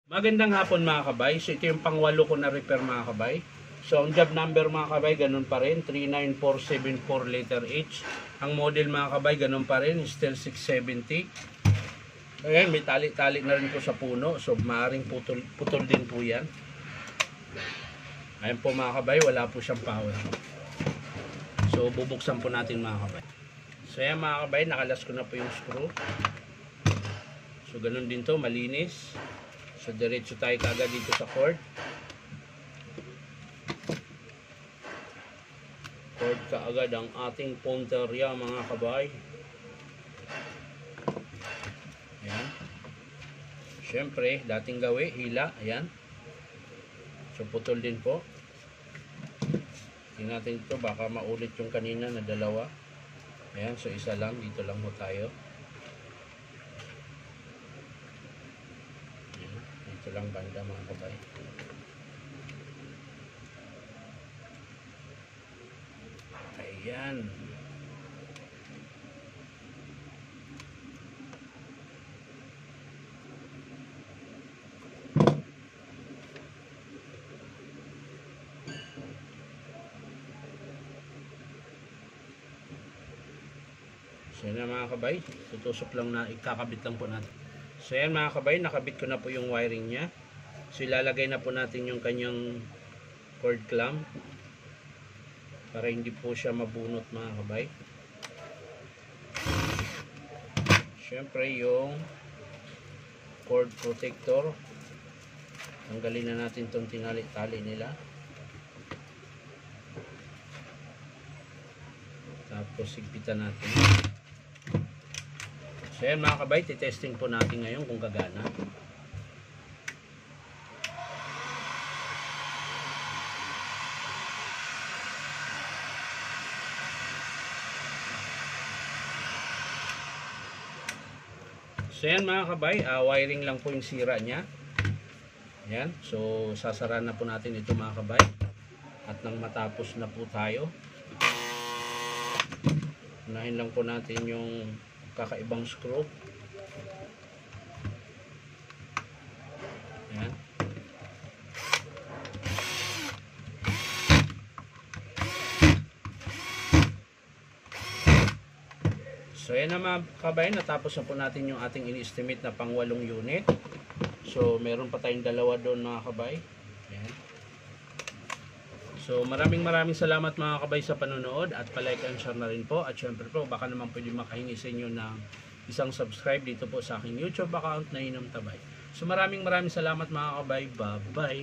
Magandang hapon mga kabay. So ito yung pang-8 ko na repair mga kabay. So ang job number mga kabay ganun pa rin, 39474 letter H. Ang model mga kabay ganun pa rin, still 670. Ayan, may tali-tali na rin po sa puno. So maaaring putol din po yan. Ayan po mga kabay, wala po siyang power. So bubuksan po natin mga kabay. So ayan mga kabay, nakalas ko na po yung screw. So ganun din to, malinis. So diretso tayo kagad dito sa cord. Cord kaagad ang ating punteriya mga kabay. Ayan. Siyempre, dating gawi, hila. Ayan. So putol din po. Tingnan natin ito, baka maulit yung kanina na dalawa. Ayan, so isa lang, dito lang mo tayo. Ito lang banda mga kabay. Ayan. So yan mga kabay, tutusok lang na, ikakabit lang po natin. So yan mga kabay, nakabit ko na po yung wiring nya. So ilalagay na po natin yung kanyang cord clamp para hindi po siya mabunot mga kabay. Siyempre yung cord protector, tanggalin na natin itong tinali-tali nila. Tapos sigpitan natin. So yan mga kabay, titesting po natin ngayon kung gagana. So yan mga kabay, wiring lang po yung sira nya. Yan, so sasara na po natin ito mga kabay. At nang matapos na po tayo, unahin lang po natin yung kakaibang screw. Ayan. So ayan na mga kabay, natapos na po natin yung ating ini-estimate na pang 8 unit. So meron pa tayong dalawa doon mga kabay. Ayan. So maraming salamat mga kabay sa panonood at palike and share na rin po. At syempre po baka naman pwede makahingi sa inyo ng isang subscribe dito po sa aking YouTube account na Inom Tabay. So maraming salamat mga kabay. Bye bye.